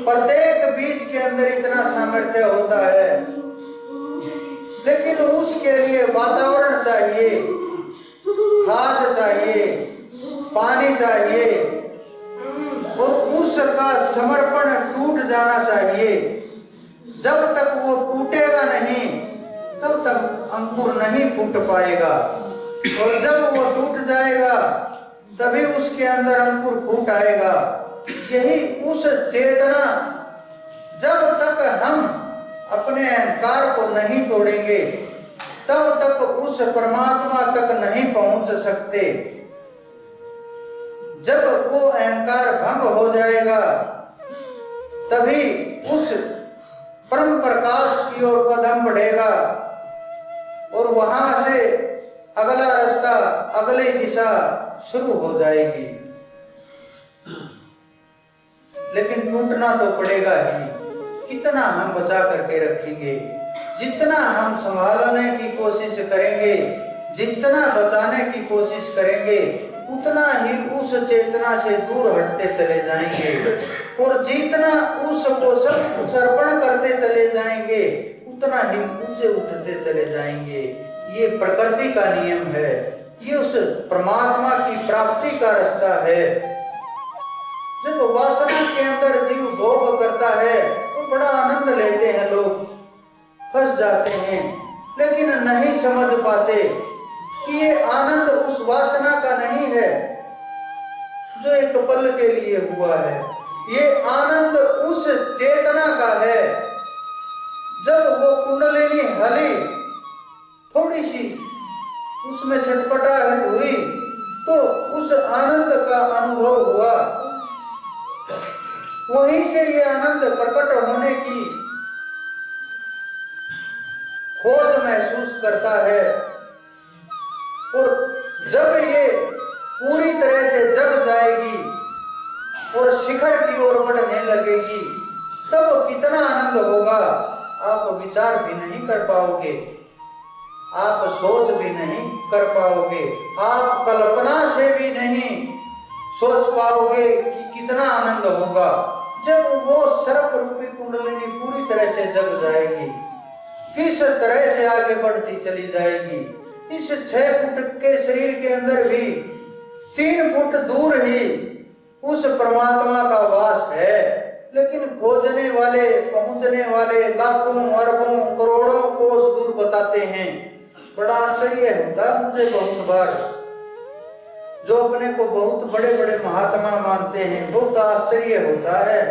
प्रत्येक बीज के अंदर इतना सामर्थ्य होता है, लेकिन उसके लिए वातावरण चाहिए, खाद चाहिए, पानी चाहिए और उसका समर्पण टूट जाना चाहिए। जब तक वो टूटेगा नहीं तब तक अंकुर नहीं फूट पाएगा, और जब वो टूट जाएगा तभी उसके अंदर अंकुर फूट आएगा। यही उस चेतना, जब तक हम अपने अहंकार को नहीं तोड़ेंगे तब तक उस परमात्मा तक नहीं पहुंच सकते। जब वो अहंकार भंग हो जाएगा तभी उस परम प्रकाश की ओर कदम बढ़ेगा और वहां से अगला रास्ता, अगली दिशा शुरू हो जाएगी। लेकिन टूटना तो पड़ेगा ही। कितना हम बचा करके रखेंगे, जितना हम संभालने की कोशिश करेंगे, जितना बचाने की कोशिश करेंगे, उतना ही उस चेतना से दूर हटते चले जाएंगे, और जितना उसको समर्पण करते चले जाएंगे उतना ही ऊंचे उठते चले जाएंगे। ये प्रकृति का नियम है, ये उस परमात्मा की प्राप्ति का रास्ता है। जब वासना के अंदर जीव भोग करता है तो बड़ा आनंद लेते हैं लोग, फंस जाते हैं, लेकिन नहीं समझ पाते कि ये आनंद उस वासना का नहीं है जो एक पल के लिए हुआ है। ये आनंद उस चेतना का है। जब वो कुंडलिनी हली, थोड़ी सी उसमें छटपटाहट हुई तो उस आनंद का अनुभव हुआ। वहीं से ये आनंद प्रकट होने की खोज महसूस करता है, और जब ये पूरी तरह से जग जाएगी और शिखर की ओर बढ़ने लगेगी तब कितना आनंद होगा आप विचार भी नहीं कर पाओगे, आप सोच भी नहीं कर पाओगे, आप कल्पना से भी नहीं सोच पाओगे कि कितना आनंद होगा जब वो सर्प रूपी कुंडलिनी पूरी तरह से जग जाएगी। किस तरह से आगे बढ़ती चली जाएगी। इस 6 फुट के शरीर के अंदर भी 3 फुट दूर ही उस परमात्मा का वास है, लेकिन खोजने वाले, पहुंचने वाले लाखों अरबों करोड़ों कोस दूर बताते हैं। बड़ा आश्चर्य होता है मुझे बहुत बार, जो अपने को बहुत बड़े बड़े महात्मा मानते हैं, बहुत आश्चर्य होता है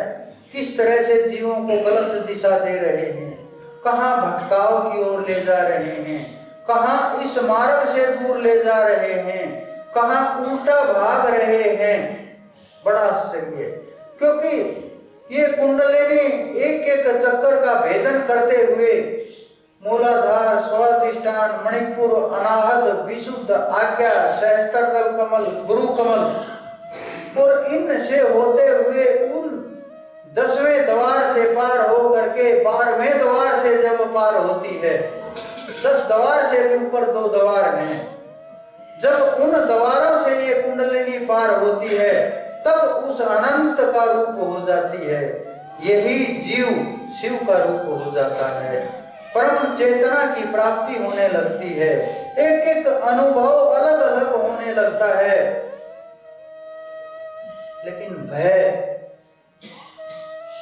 किस तरह से जीवों को गलत दिशा दे रहे हैं, कहाँ भटकाव की ओर ले जा रहे हैं, कहाँ इस मार्ग से दूर ले जा रहे हैं, कहाँ उल्टा भाग रहे हैं। बड़ा आश्चर्य, क्योंकि ये कुंडलिनी एक एक चक्कर का भेदन करते हुए मूलाधार, स्वादिष्ठान, मणिपुर, अनाहत, विशुद्ध, आज्ञा, सहस्त्रकल कमल, गुरु कमल, और इन से होते हुए उन 10वें द्वार से पार हो करके 12वें द्वार से जब पार होती है, 10 द्वार से भी ऊपर 2 द्वार हैं, जब उन द्वारों से ये कुंडलिनी पार होती है तब उस अनंत का रूप हो जाती है। यही जीव शिव का रूप हो जाता है, परम चेतना की प्राप्ति होने लगती है, एक एक अनुभव अलग अलग होने लगता है। लेकिन भय,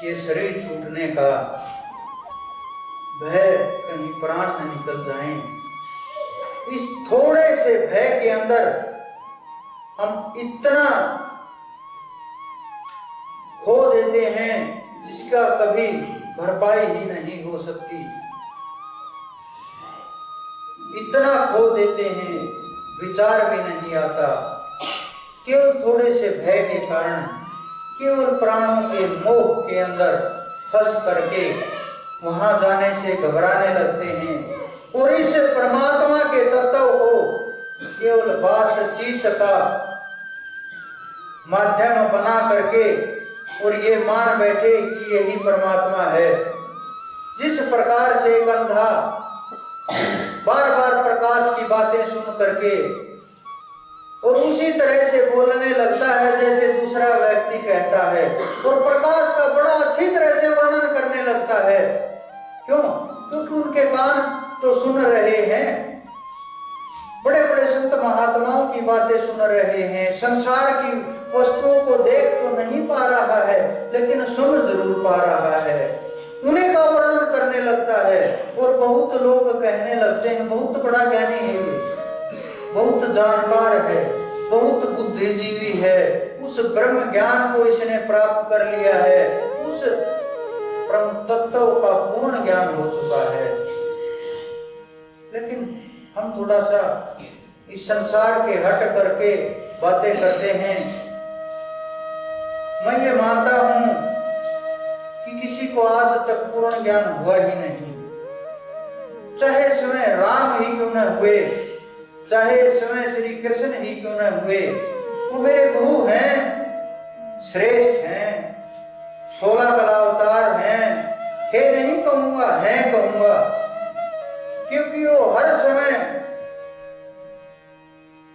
ये शरीर छूटने का भय, कहीं प्राण न निकल जाएं, इस थोड़े से भय के अंदर हम इतना खो देते हैं जिसका कभी भरपाई ही नहीं हो सकती। इतना खो देते हैं, विचार भी नहीं आता, केवल थोड़े से भय के कारण, केवल प्राणों के मोह के अंदर फंस करके वहां जाने से घबराने लगते हैं, और इस परमात्मा के तत्व को केवल बातचीत का माध्यम बना करके और ये मान बैठे कि यही परमात्मा है। जिस प्रकार से एक अंधा बार बार प्रकाश की बातें सुन करके और उसी तरह से बोलने लगता है जैसे दूसरा व्यक्ति कहता है, और प्रकाश का बड़ा अच्छी तरह से वर्णन करने लगता है। क्यों? क्योंकि उनके कान तो सुन रहे हैं, बड़े बड़े संत महात्माओं की बातें सुन रहे हैं, संसार की वस्तुओं को देख तो नहीं पा रहा है लेकिन सुन जरूर पा रहा है। उन्हीं का वर्णन करने लगता है और बहुत लोग कहने लगते हैं बहुत बड़ा ज्ञानी है ये, बहुत जानकार है, बहुत बुद्धिजीवी है, उस ब्रह्म ज्ञान को इसने प्राप्त कर लिया है, उस ब्रह्म तत्व का पूर्ण ज्ञान हो चुका है। लेकिन हम थोड़ा सा इस संसार के हट करके बातें करते हैं। मैं ये मानता हूं कि किसी को आज तक पूर्ण ज्ञान हुआ ही नहीं, चाहे स्वयं राम ही क्यों न हुए, चाहे स्वयं श्री कृष्ण ही क्यों न हुए, वो मेरे गुरु हैं, श्रेष्ठ हैं, 16 कला अवतार हैं, थे नहीं कहूंगा, हैं कहूंगा, क्योंकि वो हर समय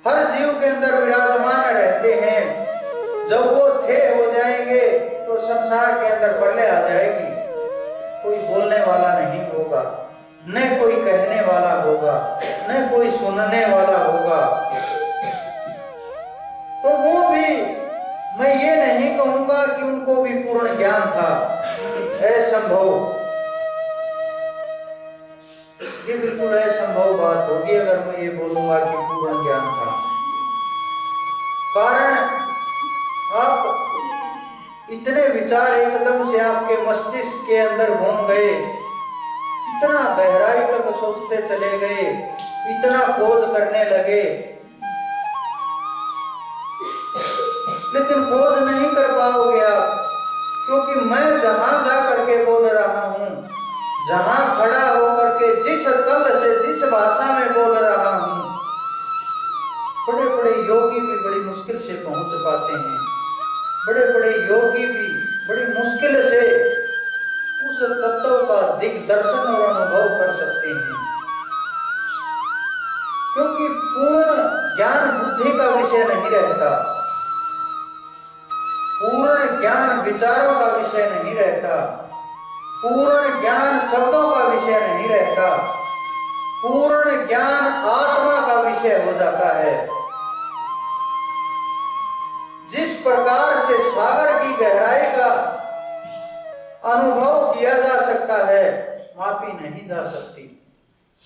हर जीव के अंदर विराजमान रहते हैं। जब वो थे हो जाएंगे तो संसार के अंदर प्रलय आ जाएगी, कोई बोलने वाला नहीं होगा, न कोई कहने वाला होगा, न कोई सुनने वाला होगा। तो वो भी, मैं ये नहीं कहूंगा कि उनको भी पूर्ण ज्ञान था, असंभव, ये बिल्कुल असंभव बात होगी अगर मैं ये बोलूंगा कि पूर्ण ज्ञान था। कारण आप इतने विचार एकदम से आपके मस्तिष्क के अंदर घूम गए, इतना गहराई तक सोचते चले गए, इतना खोज करने लगे, लेकिन खोज नहीं कर पाओगे आप, क्योंकि मैं जहां जा करके बोल रहा हूं, जहां खड़ा होकर के जिस तल से जिस भाषा में बोल रहा हूं, बड़े बड़े योगी भी बड़ी मुश्किल से पहुंच पाते हैं, बड़े बड़े योगी भी बड़ी मुश्किल से उस तत्व का दिग्दर्शन और अनुभव कर सकते हैं, क्योंकि पूर्ण ज्ञान बुद्धि का विषय नहीं रहता, पूर्ण ज्ञान विचारों का विषय नहीं रहता, पूर्ण ज्ञान शब्दों का विषय नहीं रहता, पूर्ण ज्ञान आत्मा का विषय हो जाता है। जिस प्रकार से सागर की गहराई का अनुभव किया जा सकता है, मापी नहीं जा सकती,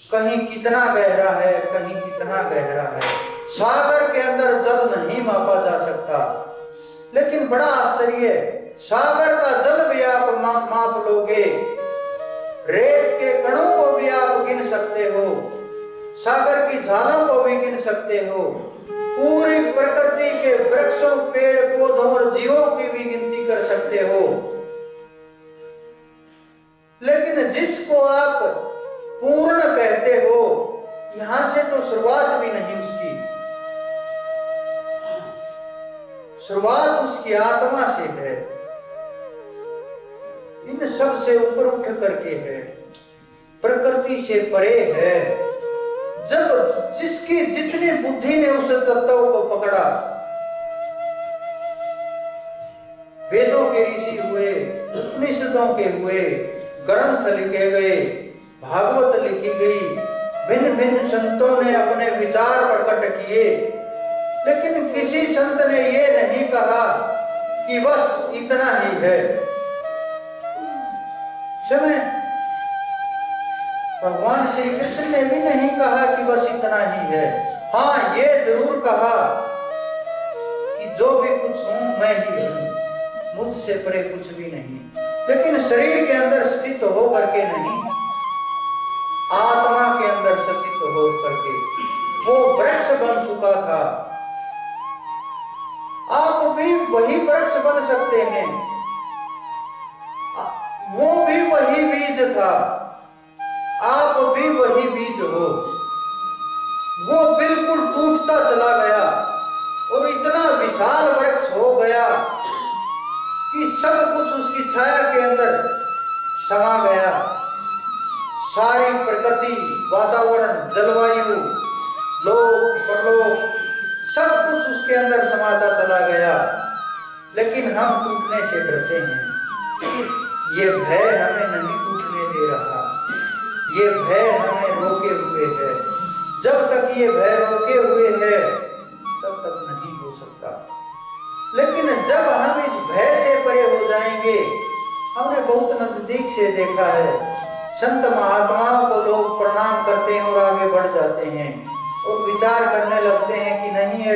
कहीं कितना गहरा है, कहीं कितना गहरा है, सागर के अंदर जल नहीं मापा जा सकता। लेकिन बड़ा आश्चर्य है, सागर का जल भी आप माप लोगे, रेत के कणों को भी आप गिन सकते हो, सागर की झालों को भी गिन सकते हो, पूरी प्रकृति के वृक्षों, पेड़ पौधों और जीवों की भी गिनती कर सकते हो। लेकिन जिसको आप पूर्ण कहते हो, यहां से तो शुरुआत भी नहीं उसकी, शुरुआत उसकी आत्मा से है, इन सब से ऊपर उठ करके है, प्रकृति से परे है। जब जिसकी जितनी बुद्धि ने उस तत्व को पकड़ा, वेदों के ऋषि हुए, उपनिषदों के हुए, ग्रंथ लिखे गए, भागवत लिखी गई, भिन्न भिन्न संतों ने अपने विचार प्रकट किए, लेकिन किसी संत ने ये नहीं कहा कि बस इतना ही है। समय भगवान श्री कृष्ण ने भी नहीं कहा कि बस इतना ही है। हाँ, ये जरूर कहा कि जो भी कुछ हूं मैं ही हूं, मुझसे परे कुछ भी नहीं, लेकिन शरीर के अंदर स्थित हो करके नहीं, आत्मा के अंदर स्थित हो करके वो वृक्ष बन चुका था। आप भी वही वृक्ष बन सकते हैं, वो भी वही बीज था, आप भी वही बीज हो। वो बिल्कुल टूटता चला गया और इतना विशाल वृक्ष हो गया कि सब कुछ उसकी छाया के अंदर समा गया। सारी प्रकृति, वातावरण, जलवायु, लोक परलोक सब कुछ उसके अंदर समाता चला गया, लेकिन हम टूटने से डरते हैं। ये भय हमें नहीं टूटने दे रहा, ये भय हमें रोके हुए है। जब तक ये भय रोके हुए है तब तक नहीं हो सकता। लेकिन जब हम इस भय से परे हो जाएंगे, हमने बहुत नजदीक से देखा है, संत महात्माओं को लोग प्रणाम करते हैं और आगे बढ़ जाते हैं और विचार करने लगते हैं कि नहीं,